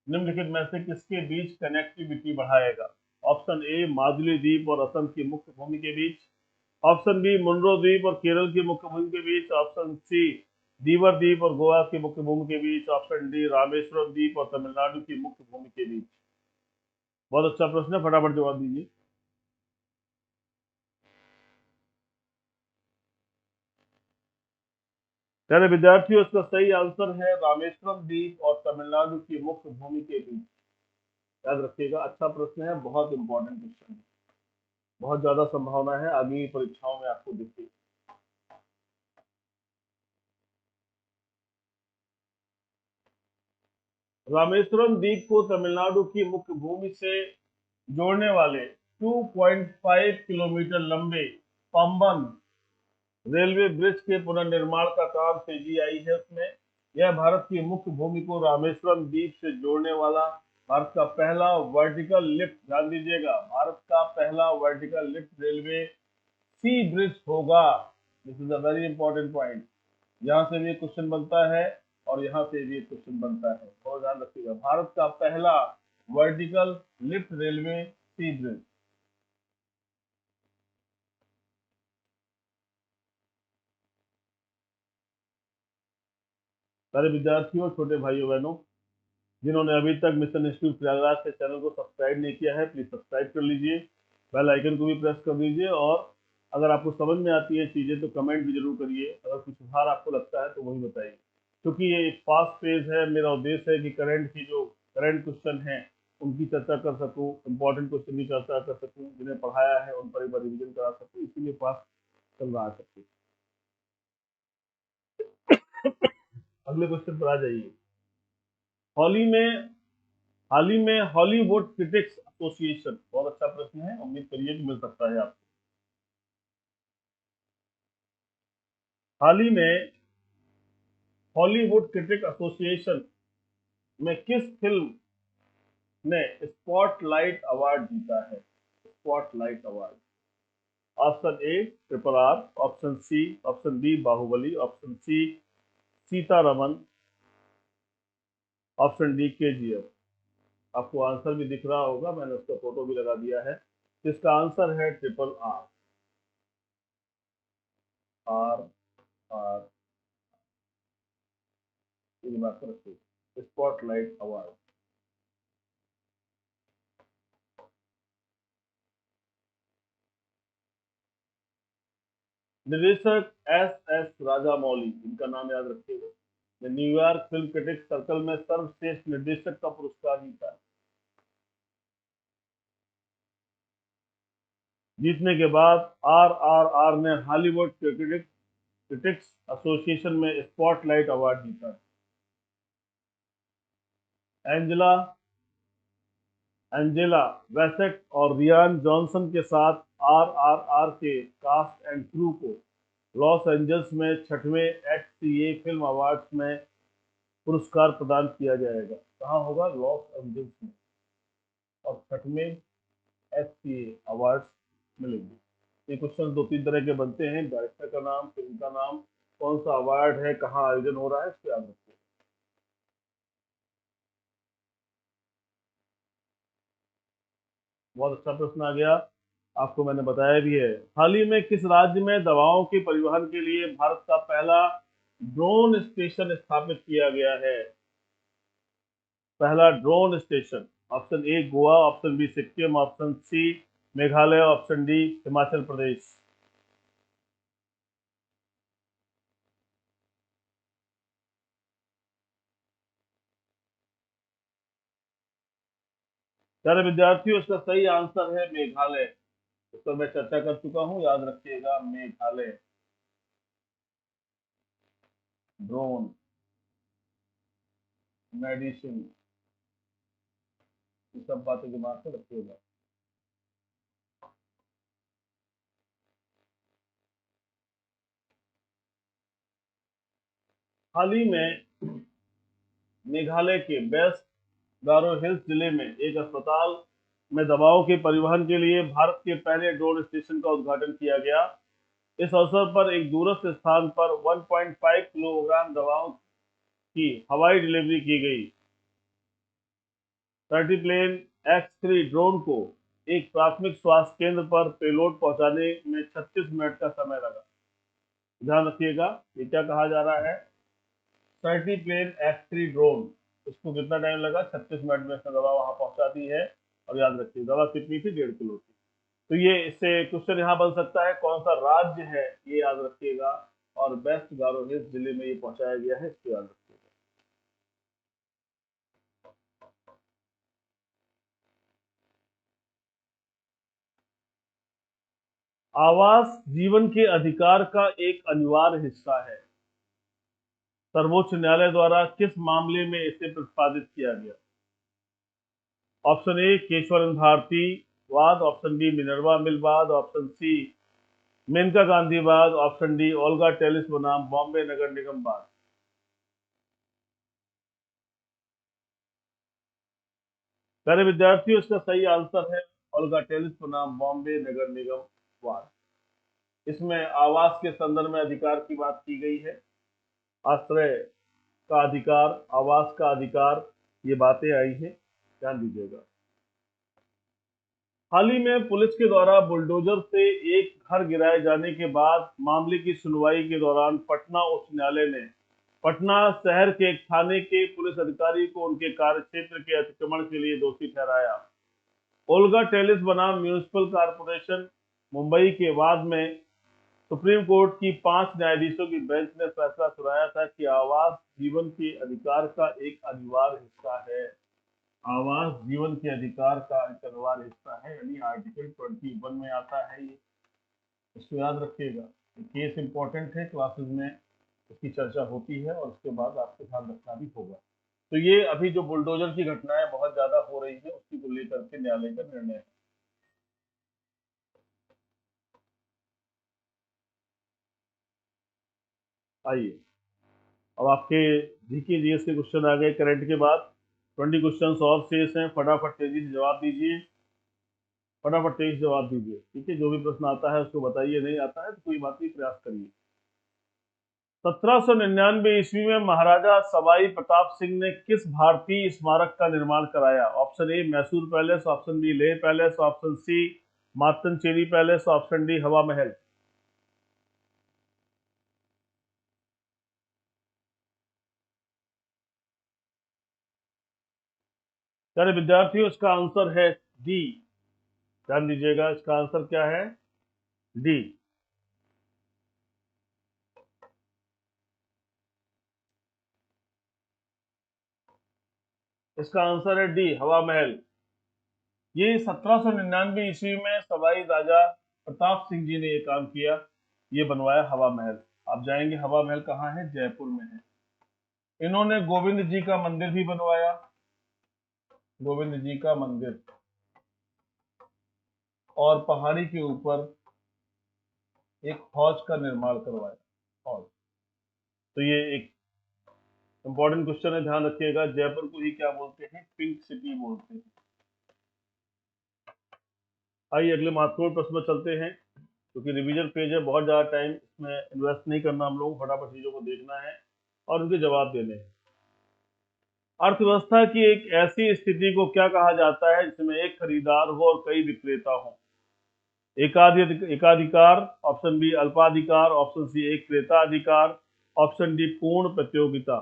निम्नलिखित में से किसके बीच कनेक्टिविटी बढ़ाएगा? ऑप्शन ए माजुली द्वीप और असम की मुख्य भूमि के बीच, ऑप्शन बी मुनरो द्वीप और केरल की मुख्य भूमि के बीच, ऑप्शन सी दीवर द्वीप और गोवा की मुख्य भूमि के बीच, ऑप्शन डी रामेश्वरम द्वीप और तमिलनाडु की मुख्य भूमि के बीच। बहुत अच्छा प्रश्न है, फटाफट जवाब दीजिए। प्यारे विद्यार्थियों, इसका सही आंसर है रामेश्वरम द्वीप और तमिलनाडु की मुख्य भूमि के बीच। याद रखिएगा, अच्छा प्रश्न है, बहुत इंपॉर्टेंट क्वेश्चन है, बहुत ज्यादा संभावना है आगे की परीक्षाओं में आपको दिखेगी। रामेश्वरम द्वीप को तमिलनाडु की मुख्य भूमि से जोड़ने वाले 2.5 किलोमीटर लंबे पंबन रेलवे ब्रिज के पुनर्निर्माण का काम तेजी आई है उसमें। यह भारत की मुख्य भूमि को रामेश्वरम द्वीप से जोड़ने वाला भारत का पहला वर्टिकल लिफ्ट, ध्यान दीजिएगा, भारत का पहला वर्टिकल लिफ्ट रेलवे सी ब्रिज होगा। This is a very important point. यहाँ से भी क्वेश्चन बनता है और यहाँ से भी क्वेश्चन बनता है, बहुत ध्यान रखिएगा। भारत का पहला वर्टिकल लिफ्ट रेलवे सी ब्रिज। सारे विद्यार्थियों, छोटे भाइयों बहनों, जिन्होंने अभी तक मिशन इंस्टीट्यूट प्रयागराज के चैनल को सब्सक्राइब नहीं किया है, प्लीज सब्सक्राइब कर लीजिए, बेल आइकन को भी प्रेस कर दीजिए, और अगर आपको समझ में आती है चीजें तो कमेंट भी जरूर करिए। अगर कुछ सुधार आपको लगता है तो वही बताइए, क्योंकि ये एक फास्ट पेज है। मेरा उद्देश्य है कि करंट क्वेश्चन है उनकी चर्चा कर सकूं, इंपॉर्टेंट क्वेश्चन की चर्चा कर सकूं, जिन्हें पढ़ाया है उन पर एक बार रिविजन करा सकूं, इसीलिए फास्ट चल रहा है सब कुछ। अगले क्वेश्चन पर आ जाइए। हाल ही में हाल ही में हॉलीवुड क्रिटिक्स एसोसिएशन, बहुत अच्छा प्रश्न है, उम्मीद करिए कि मिल सकता है आपको। हाल ही में हॉलीवुड क्रिटिक एसोसिएशन में किस फिल्म ने स्पॉटलाइट अवार्ड जीता है? Spotlight award. Option A triple R, option C, option B Baahubali, option C Sitharaman, option D KGF. आपको आंसर भी दिख रहा होगा, मैंने उसका फोटो भी लगा दिया है। इसका आंसर है ट्रिपल आर। आर आर ये बात पर रखिए, स्पॉटलाइट अवार्ड। निर्देशक एस एस राजामौली, इनका नाम याद रखिएगा। न्यूयॉर्क फिल्म क्रिटिक्स सर्कल में सर्वश्रेष्ठ निर्देशक का पुरस्कार जीता है। जीतने के बाद आरआरआर ने हॉलीवुड क्रिटिक्स एसोसिएशन में स्पॉटलाइट अवार्ड जीता है। एंजेला वेसेट और रियान जॉनसन के साथ आरआरआर के कास्ट एंड क्रू को लॉस एंजल्स में 6वें एचसीए फिल्म अवार्ड्स में पुरस्कार प्रदान किया जाएगा। कहाँ होगा? लॉस एंजल्स में, और 6वें एचसीए अवार्ड्स मिलेंगे। ये क्वेश्चन 2-3 तरह के बनते हैं, डायरेक्टर का नाम, फिल्म का नाम, कौन सा अवार्ड है, कहाँ आयोजन हो रहा है, इसको याद रखिए। बहुत अच्छा प्रश्न आ गया, आपको मैंने बताया भी है। हाल ही में किस राज्य में दवाओं के परिवहन के लिए भारत का पहला ड्रोन स्टेशन स्थापित किया गया है? पहला drone station, option A Goa, option B Sikkim, option C Meghalaya, option D Himachal Pradesh. प्यारे विद्यार्थियों, इसका सही आंसर है मेघालय। इस पर मैं चर्चा कर चुका हूं, याद रखिएगा मेघालय। ड्रोन, मेडिसिन, ये सब बातें दिमाग में रखिएगा। हाल ही में मेघालय के वेस्ट गारो हिल्स जिले में एक अस्पताल में दवाओं के परिवहन के लिए भारत के पहले ड्रोन स्टेशन का उद्घाटन किया गया। इस अवसर पर एक दूरस्थ स्थान पर 1.5 किलोग्राम दवाओं की हवाई डिलीवरी की गई। सर्टिप्लेन X3 ड्रोन को एक प्राथमिक स्वास्थ्य केंद्र पर पेलोड पहुंचाने में 36 मिनट का समय लगा। ध्यान रखिएगा, ये क्या कहा जा रहा है? सर्टिप्लेन X3 ड्रोन, इसको कितना टाइम लगा? 36 मिनट में इसने दवा वहां पहुंचा दी है। और याद रखिए, दवा कितनी थी? 1.5 किलो की। तो ये इससे क्वेश्चन यहाँ बन सकता है, कौन सा राज्य है, ये याद रखिएगा। और वेस्ट गारो हिल्स जिले में ये पहुंचाया गया है, इसको याद रखिएगा। आवास जीवन के अधिकार का एक अनिवार्य हिस्सा है। सर्वोच्च न्यायालय द्वारा किस मामले में इसे प्रतिपादित किया गया? ऑप्शन ए केशवानंद भारती वाद, ऑप्शन बी मिनर्वा मिल वाद, ऑप्शन सी मेनका गांधी वाद, ऑप्शन डी ओल्गा टेलिस बनाम बॉम्बे नगर निगम वाद। प्यारे विद्यार्थियों, इसका सही आंसर है ओल्गा टेलिस बनाम बॉम्बे नगर निगम वाद। इसमें आवास के संदर्भ में अधिकार की बात की गई है। आश्रय का अधिकार, आवास का अधिकार, ये बातें आई हैं, ध्यान दीजिएगा। हाल ही में पुलिस के द्वारा बुलडोजर से एक घर गिराए जाने के बाद मामले की सुनवाई के दौरान पटना उच्च न्यायालय ने पटना शहर के एक थाने के पुलिस अधिकारी को उनके कार्यक्षेत्र के अतिक्रमण के लिए दोषी ठहराया। ओल्गा टेलिस बनाम म्यूनिसिपल कॉर्पोरेशन मुंबई के वाद में सुप्रीम कोर्ट की 5 न्यायाधीशों की बेंच ने फैसला सुनाया था कि आवास जीवन के अधिकार का एक अनिवार्य हिस्सा है। आवास जीवन के अधिकार का एक अनिवार्य हिस्सा है, यानी आर्टिकल 21 में आता है ये। इसको याद रखिएगा। केस इंपॉर्टेंट है, क्लासेस में इसकी चर्चा होती है और उसके बाद आपको ध्यान रखना भी होगा। तो ये अभी जो बुलडोजर की घटनाएं बहुत ज्यादा हो रही है, उसी को लेकर के न्यायालय का निर्णय है। आइए, अब आपके जीके जीएस के क्वेश्चन आ गए करंट के बाद। 20 क्वेश्चन और शेष हैं, फटाफट तेजी से जवाब दीजिए। फटाफट तेजी से जवाब दीजिए, ठीक है? जो भी प्रश्न आता है उसको बताइए, नहीं आता है तो कोई बात नहीं, प्रयास करिए। 1799 ईस्वी में महाराजा सवाई प्रताप सिंह ने किस भारतीय स्मारक का निर्माण कराया? Option A Mysore palace, option B Leh palace, option C Mattancherry palace, option D Hawa Mahal. प्यारे विद्यार्थियों, इसका आंसर है डी। ध्यान दीजिएगा, इसका आंसर क्या है? डी। इसका आंसर है डी, हवा महल। ये 1799 ईस्वी में सवाई राजा प्रताप सिंह जी ने ये काम किया, ये बनवाया हवा महल। आप जाएंगे, हवा महल कहाँ है? जयपुर में है। इन्होंने गोविंद जी का मंदिर भी बनवाया, गोविंद जी का मंदिर, और पहाड़ी के ऊपर एक हौज का निर्माण करवाया, हौज। तो ये एक इंपॉर्टेंट क्वेश्चन है, ध्यान रखिएगा। जयपुर को ही क्या बोलते हैं? पिंक सिटी बोलते हैं। आइए अगले महत्वपूर्ण प्रश्न में चलते हैं, क्योंकि रिवीजन पेज है, बहुत ज्यादा टाइम इसमें इन्वेस्ट नहीं करना हम लोग, फटाफट चीजों को देखना है और उनके जवाब देने हैं। अर्थव्यवस्था की एक ऐसी स्थिति को क्या कहा जाता है जिसमें एक खरीदार हो और कई विक्रेता हो? एकाधिकार, ऑप्शन बी अल्पाधिकार, ऑप्शन सी एक क्रेता अधिकार, ऑप्शन डी पूर्ण प्रतियोगिता।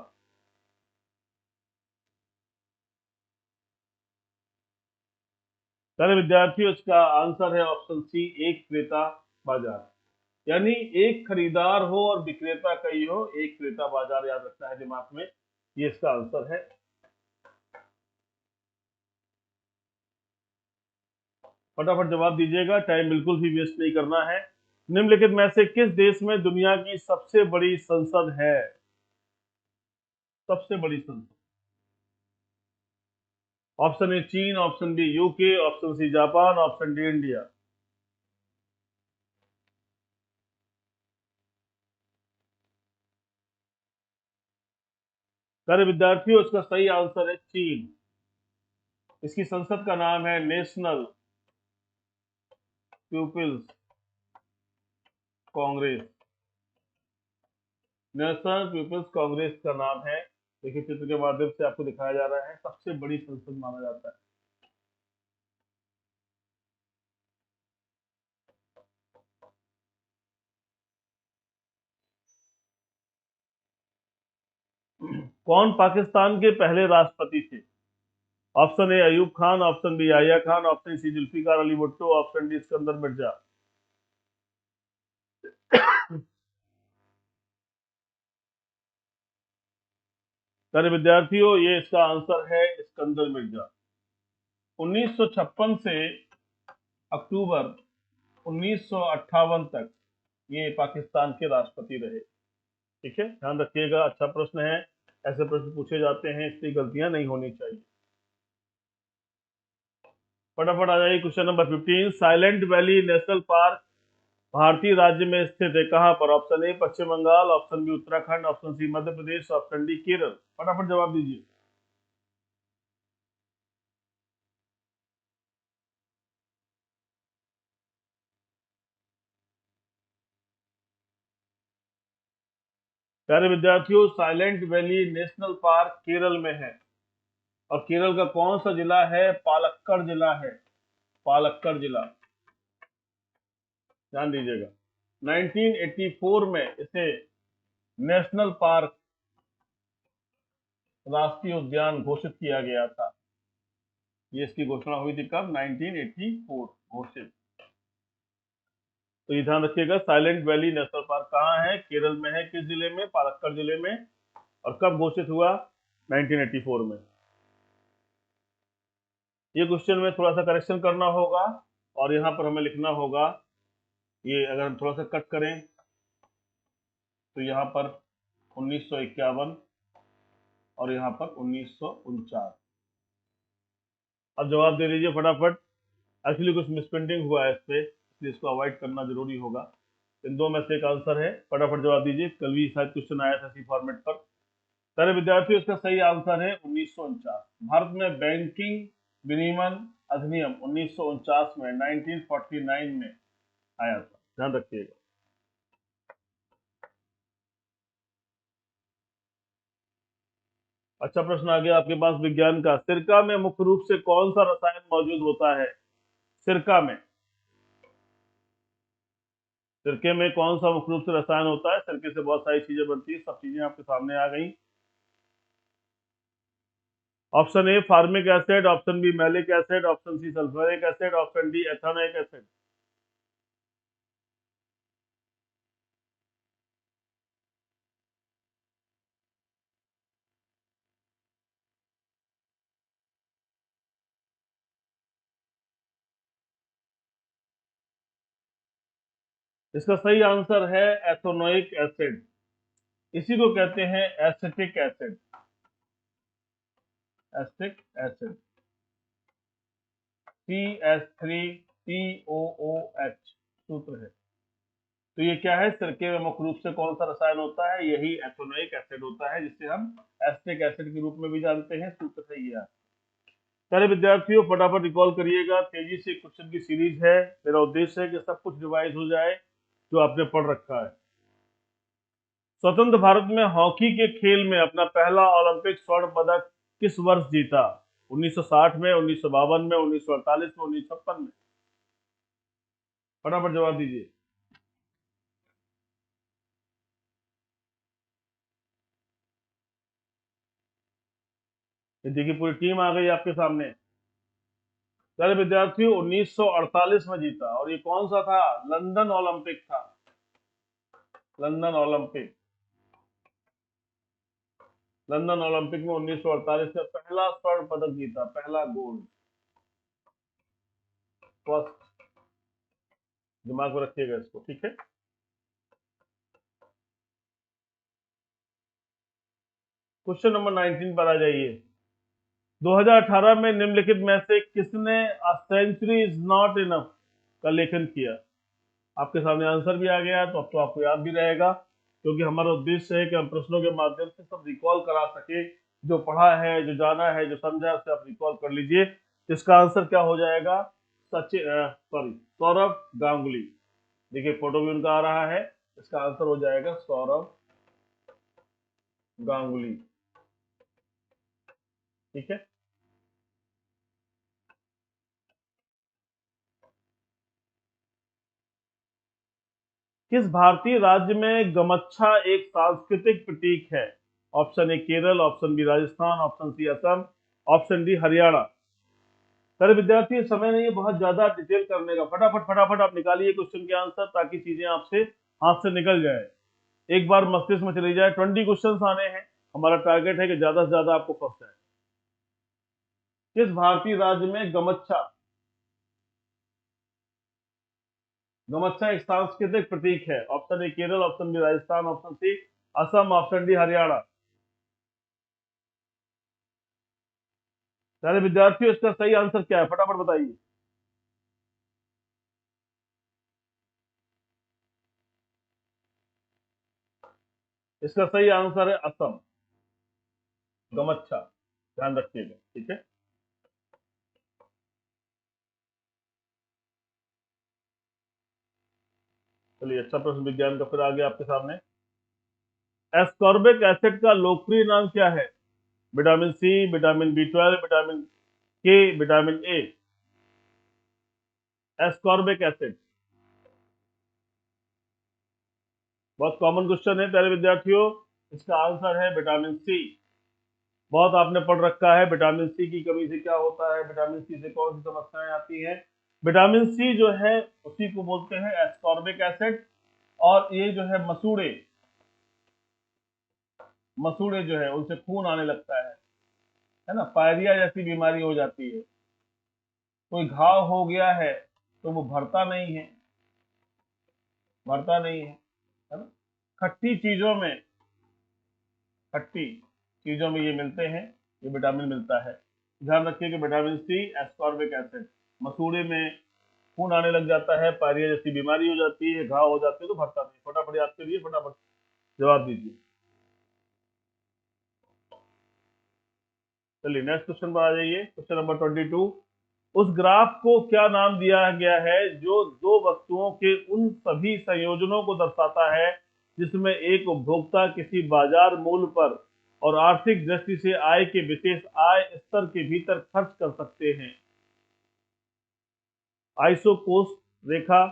सारे विद्यार्थियों, इसका आंसर है ऑप्शन सी एक क्रेता बाजार। यानी एक खरीदार हो और विक्रेता कई हो, एक क्रेता बाजार, याद रखना है दिमाग में, ये इसका आंसर है। फटाफट जवाब दीजिएगा, टाइम बिल्कुल भी वेस्ट नहीं करना है। निम्नलिखित में से किस देश में दुनिया की सबसे बड़ी संसद है? सबसे बड़ी संसद। ऑप्शन ए चीन, option B UK, option C Japan, option D India. प्यारे विद्यार्थियों, इसका सही आंसर है चीन। इसकी संसद का नाम है National People's Congress. National People's Congress का नाम है। देखिए, चित्र के माध्यम से आपको दिखाया जा रहा है, सबसे बड़ी संसद माना जाता है। कौन पाकिस्तान के पहले राष्ट्रपति थे? Option A Ayub Khan, option B Yahya Khan, option C Zulfikar Ali Bhutto, option D Sikandar Mirza. प्यारे विद्यार्थियों, ये इसका आंसर है सिकंदर मिर्जा। 1956 से अक्टूबर 1958 तक ये पाकिस्तान के राष्ट्रपति रहे। ठीक है, ध्यान रखिएगा, अच्छा प्रश्न है। ऐसे प्रश्न पूछे जाते हैं, इसलिए गलतियां नहीं होनी चाहिए। फटाफट आ जाइए question number 15। Silent Valley National Park भारतीय राज्य में स्थित है, कहां पर? Option A Paschim Bengal, option B Uttarakhand, option C Madhya Pradesh, option D Kerala. फटाफट जवाब दीजिए। प्यारे विद्यार्थियों, Silent Valley National Park Kerala में है। और केरल का कौन सा जिला है? पालक्कड़ जिला है। पालक्कड़ जिला, ध्यान दीजिएगा। 1984 में इसे नेशनल पार्क, राष्ट्रीय उद्यान घोषित किया गया था। ये इसकी घोषणा हुई थी कब? 1984 घोषित। तो ये ध्यान रखिएगा, साइलेंट वैली नेशनल पार्क कहाँ है? केरल में है। किस जिले में? पालक्कड़ जिले में। और कब घोषित हुआ? 1984 में। ये क्वेश्चन में थोड़ा सा करेक्शन करना होगा, और यहाँ पर हमें लिखना होगा, ये अगर हम थोड़ा सा कट करें तो यहाँ पर 1951 और यहाँ पर 1949। अब जवाब दे दीजिए फटाफट। एक्चुअली कुछ मिसप्रिंटिंग हुआ है इस पे, इसलिए इसको अवॉइड करना जरूरी होगा। इन दो में से एक आंसर है, फटाफट जवाब दीजिए। कल भी शायद क्वेश्चन आया था इसी फॉर्मेट पर। सारे विद्यार्थियों, इसका सही आंसर है 1949। भारत में बैंकिंग विनियमन अधिनियम 1949 में 1949 में आया था, ध्यान रखिएगा। अच्छा प्रश्न आ गया आपके पास विज्ञान का। सिरका में मुख्य रूप से कौन सा रसायन मौजूद होता है? सिरका में, सिरके में कौन सा मुख्य रूप से रसायन होता है? सिरके से बहुत सारी चीजें बनती है, सब चीजें आपके सामने आ गई। Option A formic acid, option B malic acid, option C sulphuric acid, option D ethanoic acid. इसका सही आंसर है एथेनोइक एसिड। इसी को कहते हैं acetic acid. Acetic acid, CH3POOH सूत्र है। तो ये क्या है? सिरके में मुख्य रूप से कौन सा रसायन होता है? यही एथेनोइक एसिड होता है, जिसे हम एसिटिक एसिड के रूप में भी जानते हैं। सूत्र है ये। सारे विद्यार्थियों, फटाफट रिकॉल करिएगा, तेजी से क्वेश्चन की सीरीज है। मेरा उद्देश्य है कि सब कुछ रिवाइज हो जाए जो आपने पढ़ रखा है। स्वतंत्र भारत में हॉकी के खेल में अपना पहला ओलंपिक स्वर्ण पदक किस वर्ष जीता? 1960 में, 1952 में, 1948 में, 1956 में। फटाफट जवाब दीजिए। ये देखिए, पूरी टीम आ गई आपके सामने। सारे विद्यार्थियों, 1948 में जीता। और ये कौन सा था? लंदन ओलंपिक था। London Olympic. लंदन ओलंपिक में 1948 में पहला स्वर्ण पदक जीता, पहला गोल्ड। फर्स्ट, दिमाग में रखिएगा इसको, ठीक है। क्वेश्चन नंबर 19 पर आ जाइए। 2018 में निम्नलिखित में से किसने a century is not enough का लेखन किया? आपके सामने आंसर भी आ गया, तो अब तो आपको याद भी रहेगा, क्योंकि हमारा उद्देश्य है कि हम प्रश्नों के माध्यम से सब रिकॉल करा सके। जो पढ़ा है, जो जाना है, जो समझा है, उसे आप रिकॉल कर लीजिए। इसका आंसर क्या हो जाएगा? सौरव गांगुली। देखिए फोटो भी उनका आ रहा है। इसका आंसर हो जाएगा सौरव गांगुली, ठीक है। किस भारतीय राज्य में गमच्छा एक सांस्कृतिक प्रतीक है? Option A Kerala, option B Rajasthan, option C Assam, option D Haryana. सारे विद्यार्थी, समय नहीं है बहुत ज्यादा डिटेल करने का, फटाफट फटाफट आप निकालिए क्वेश्चन के आंसर, ताकि चीजें आपसे हाथ से निकल जाए, एक बार मस्तिष्क में चली जाए। 20 क्वेश्चन आने हैं, हमारा टारगेट है कि ज्यादा से ज्यादा आपको फर्स्ट है। किस भारतीय राज्य में गमच्छा, गमच्छा एक सांस्कृतिक प्रतीक है? Option A Kerala, option B Rajasthan, option C Assam, option D Haryana. सारे विद्यार्थियों, इसका सही आंसर क्या है, फटाफट बताइए। इसका सही आंसर है असम, गमच्छा, ध्यान रखिएगा, ठीक है। चलिए, अच्छा प्रश्न विज्ञान का फिर आगे आपके सामने। एस्कॉर्बिक एसिड का लोकप्रिय नाम क्या है? Vitamin C, vitamin B 12, vitamin K, vitamin A. Ascorbic acid बहुत कॉमन क्वेश्चन है प्यारे विद्यार्थियों। इसका आंसर है विटामिन सी। बहुत आपने पढ़ रखा है विटामिन सी की कमी से क्या होता है, विटामिन सी से कौन सी समस्याएं आती हैं। विटामिन सी जो है उसी को बोलते हैं एस्कॉर्बिक एसिड। और ये जो है मसूड़े, मसूड़े जो है उनसे खून आने लगता है ना, पायरिया जैसी बीमारी हो जाती है। कोई घाव हो गया है तो वो भरता नहीं है, भरता नहीं है ना। खट्टी चीजों में, खट्टी चीजों में ये मिलते हैं, ये विटामिन मिलता है। ध्यान रखिए कि विटामिन सी, एस्कॉर्बिक एसिड, मसूड़े में खून आने लग जाता है, पायरिया जैसी बीमारी हो जाती है, घाव हो जाते हैं तो भरता नहीं। फटाफट याद करिए, फटाफट जवाब दीजिए। चलिए नेक्स्ट क्वेश्चन पर आ जाइए। Question number 22। उस ग्राफ को क्या नाम दिया गया है जो दो वस्तुओं के उन सभी संयोजनों को दर्शाता है जिसमें एक उपभोक्ता किसी बाजार मूल्य पर और आर्थिक दृष्टि से आय के विशेष आय स्तर के भीतर खर्च कर सकते हैं? आइसो कोस्ट रेखा,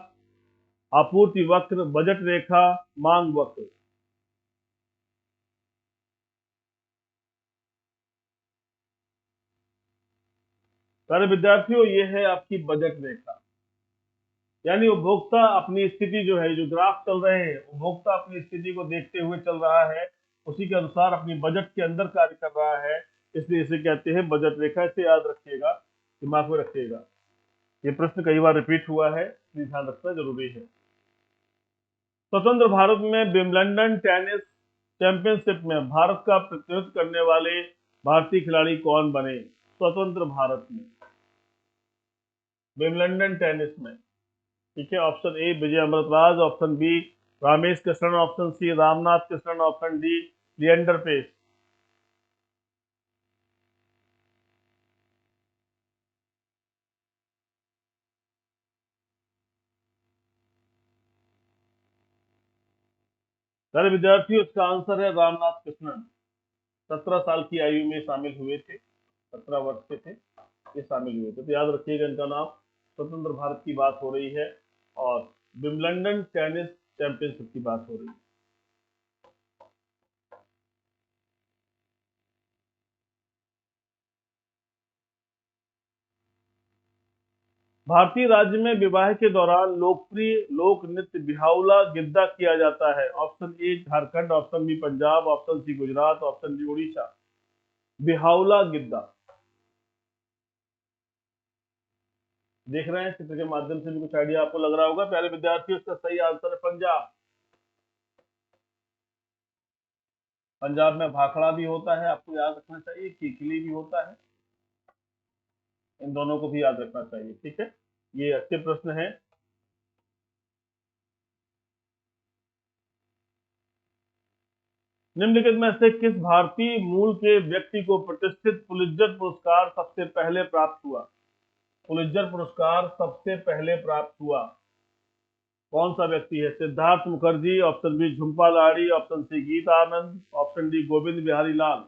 आपूर्ति वक्र, बजट रेखा, मांग वक्र। सारे विद्यार्थियों, ये है आपकी बजट रेखा। यानी उपभोक्ता अपनी स्थिति जो है, जो ग्राफ चल रहे हैं, उपभोक्ता अपनी स्थिति को देखते हुए चल रहा है, उसी के अनुसार अपनी बजट के अंदर कार्य कर रहा है, इसलिए इसे कहते हैं बजट रेखा। इसे याद रखिएगा, दिमाग में रखिएगा। ये प्रश्न कई बार रिपीट हुआ है, इसलिए ध्यान रखना जरूरी है। स्वतंत्र भारत में विंबलडन टेनिस चैंपियनशिप में भारत का प्रतिनिधित्व करने वाले भारतीय खिलाड़ी कौन बने? स्वतंत्र भारत में विंबलडन टेनिस में, ठीक है। Option A Vijay Amritraj, option B Ramesh Krishnan, option C Ramnath Krishnan, option D Leander Paes. सारे विद्यार्थियों, इसका आंसर है रामनाथ कृष्णन। 17 साल की आयु में शामिल हुए थे, 17 वर्ष के थे ये शामिल हुए थे, तो याद रखिएगा इनका नाम। स्वतंत्र भारत की बात हो रही है और विंबलडन टेनिस चैंपियनशिप की बात हो रही है। भारतीय राज्य में विवाह के दौरान लोकप्रिय लोक नृत्य बिहाउला गिद्दा किया जाता है? Option A Jharkhand, option B Punjab, option C Gujarat, option D Orissa. बिहाउला गिद्दा, देख रहे हैं चित्र के माध्यम से भी कुछ आइडिया आपको लग रहा होगा प्यारे विद्यार्थियों। इसका सही आंसर है पंजाब। पंजाब में भाखड़ा भी होता है, आपको याद रखना चाहिए, किकली भी होता है, इन दोनों को भी याद रखना चाहिए। ठीक है, ये अच्छे प्रश्न है। निम्नलिखित में से किस भारतीय मूल के व्यक्ति को प्रतिष्ठित पुलित्जर पुरस्कार सबसे पहले प्राप्त हुआ? पुलित्जर पुरस्कार सबसे पहले प्राप्त हुआ कौन सा व्यक्ति है? Siddhartha Mukherjee, option B Jhumpa Lahiri, option C Geeta Anand, option D Govind Bihari Lal.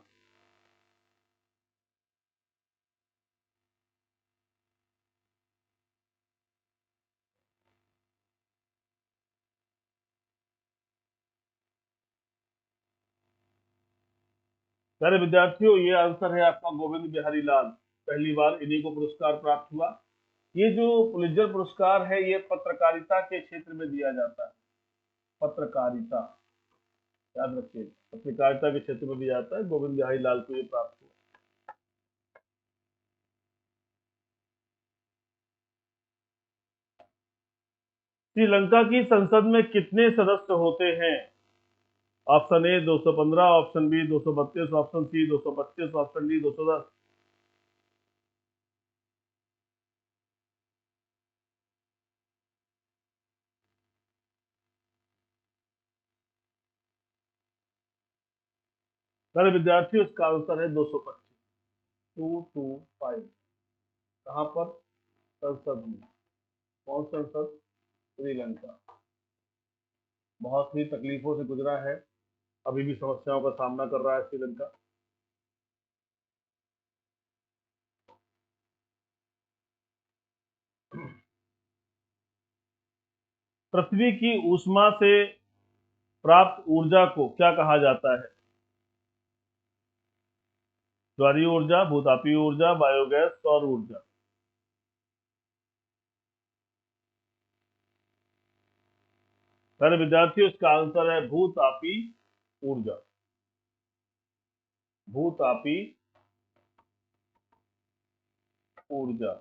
प्यारे विद्यार्थियों, ये आंसर है आपका गोविंद बिहारी लाल। पहली बार इन्हीं को पुरस्कार प्राप्त हुआ। ये जो पुलित्जर पुरस्कार है ये पत्रकारिता के क्षेत्र में दिया जाता है। पत्रकारिता, याद रखिए, पत्रकारिता के क्षेत्र में दिया जाता है। गोविंद बिहारी लाल को ये प्राप्त हुआ। श्रीलंका की संसद में कितने सदस्य होते हैं? Option A 215, option B 232, option C 225, option D 210। सारे विद्यार्थियों, इसका आंसर है 225। 225। कहां पर? संसद में। कौन संसद? श्रीलंका। बहुत ही तकलीफों से गुजरा है, अभी भी समस्याओं का सामना कर रहा है श्रीलंका। पृथ्वी की ऊष्मा से प्राप्त ऊर्जा को क्या कहा जाता है? ज्वारीय ऊर्जा, भूतापीय ऊर्जा, बायोगैस, सौर ऊर्जा। सारे विद्यार्थियों, इसका आंसर है भूतापी ऊर्जा। भूतापी ऊर्जा।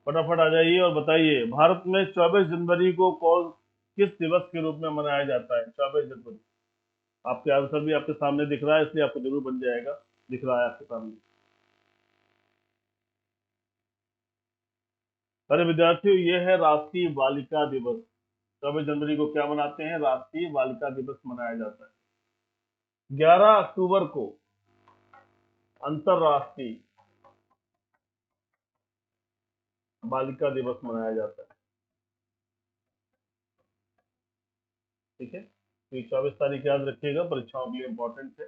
फटाफट आ जाइए और बताइए, भारत में 24 जनवरी को कौन किस दिवस के रूप में मनाया जाता है? 24 जनवरी। आपके आंसर भी आपके सामने दिख रहा है, इसलिए आपको जरूर बन जाएगा। दिख रहा है आपके सामने। अरे विद्यार्थियों, ये है राष्ट्रीय बालिका दिवस। 24 जनवरी को क्या मनाते हैं? राष्ट्रीय बालिका दिवस मनाया जाता है। 11 अक्टूबर को अंतरराष्ट्रीय बालिका दिवस मनाया जाता है। ठीक है, तो ये 24 तारीख याद रखिएगा, परीक्षाओं के लिए इंपॉर्टेंट है।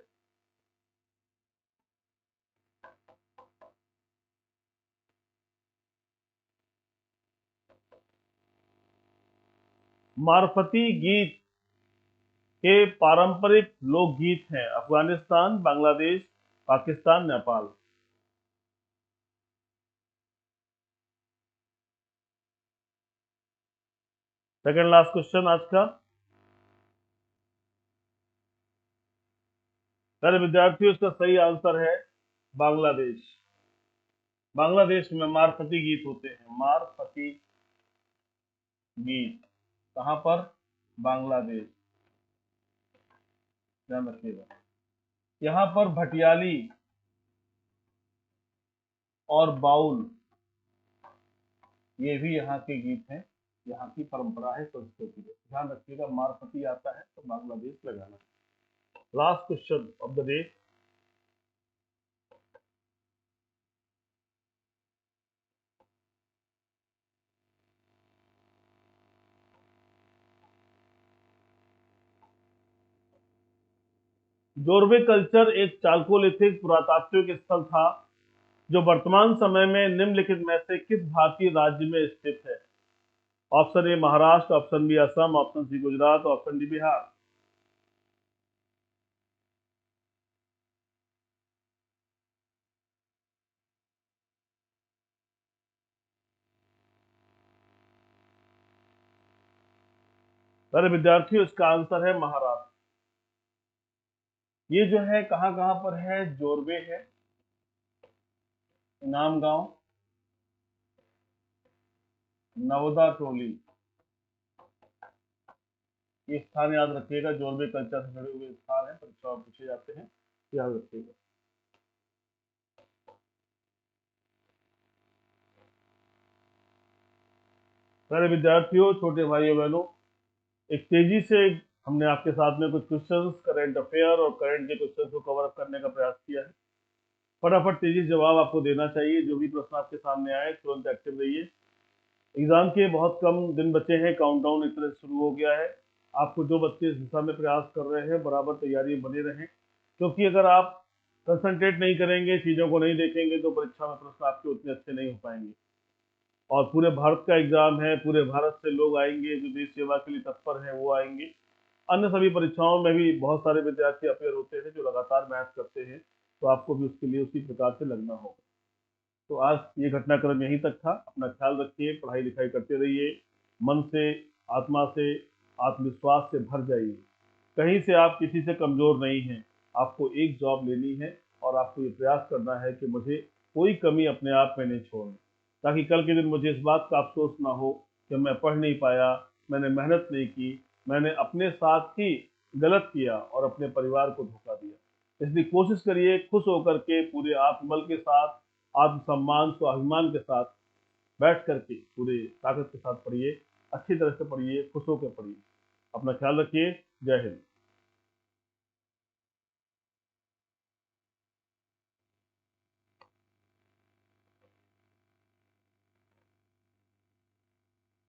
मारफती गीत के पारंपरिक लोकगीत हैं Afghanistan, Bangladesh, Pakistan, Nepal. Second last question आज का। मेरे विद्यार्थियों, इसका सही आंसर है बांग्लादेश। बांग्लादेश में मारफती गीत होते हैं। मारफती गीत कहां पर? बांग्लादेश। ध्यान रखिएगा। यहाँ पर भटियाली और बाउल, ये भी यहाँ के गीत हैं। यहाँ की परंपरा है, संस्कृति है। ध्यान रखिएगा, मारफती आता है तो बांग्लादेश लगाना। Last question of the day. Jorwe culture एक चाल्कोलिथिक पुरातात्विक स्थल था जो वर्तमान समय में निम्नलिखित में से किस भारतीय राज्य में स्थित है? Option A Maharashtra, option B Assam, option C Gujarat, option D Bihar. सारे विद्यार्थियों, इसका आंसर है महाराष्ट्र। ये जो है कहाँ कहाँ पर है? जोरबे है, इनाम गांव, नवदा टोली। ये स्थान याद रखिएगा, जोरबे कल्चर से जुड़े हुए स्थान है, परीक्षा में पूछे जाते हैं, याद रखिएगा। सारे विद्यार्थियों, छोटे भाइयों बहनों, एक तेजी से हमने आपके साथ में कुछ क्वेश्चंस, करंट अफेयर और करंट के क्वेश्चंस को कवर अप करने का प्रयास किया है। फटाफट तेजी से जवाब आपको देना चाहिए। जो भी प्रश्न आपके सामने आए तुरंत एक्टिव रहिए। एग्जाम के बहुत कम दिन बचे हैं, काउंटडाउन एक तरह से शुरू हो गया है। आपको जो बच्चे इस दिशा में प्रयास कर रहे हैं, बराबर तैयारी बने रहें, क्योंकि अगर आप कंसंट्रेट नहीं करेंगे, चीज़ों को नहीं देखेंगे, तो परीक्षा में प्रश्न आपके उतने अच्छे नहीं हो पाएंगे। और पूरे भारत का एग्जाम है, पूरे भारत से लोग आएंगे, जो देश सेवा के लिए तत्पर हैं वो आएंगे। अन्य सभी परीक्षाओं में भी बहुत सारे विद्यार्थी अपेयर होते हैं जो लगातार मेहनत करते हैं, तो आपको भी उसके लिए उसी प्रकार से लगना होगा। तो आज ये घटनाक्रम यहीं तक था। अपना ख्याल रखिए, पढ़ाई लिखाई करते रहिए, मन से, आत्मा से, आत्मविश्वास से भर जाइए। कहीं से आप किसी से कमजोर नहीं हैं। आपको एक जॉब लेनी है और आपको ये प्रयास करना है कि मुझे कोई कमी अपने आप में नहीं छोड़नी, ताकि कल के दिन मुझे इस बात का अफसोस ना हो कि मैं पढ़ नहीं पाया, मैंने मेहनत नहीं की, मैंने अपने साथ ही गलत किया और अपने परिवार को धोखा दिया। इसलिए कोशिश करिए खुश होकर के, पूरे आत्मबल के साथ, आत्मसम्मान, स्वाभिमान के साथ बैठ करके पूरे ताकत के साथ पढ़िए, अच्छी तरह से पढ़िए, खुश होकर पढ़िए। अपना ख्याल रखिए। जय हिंद।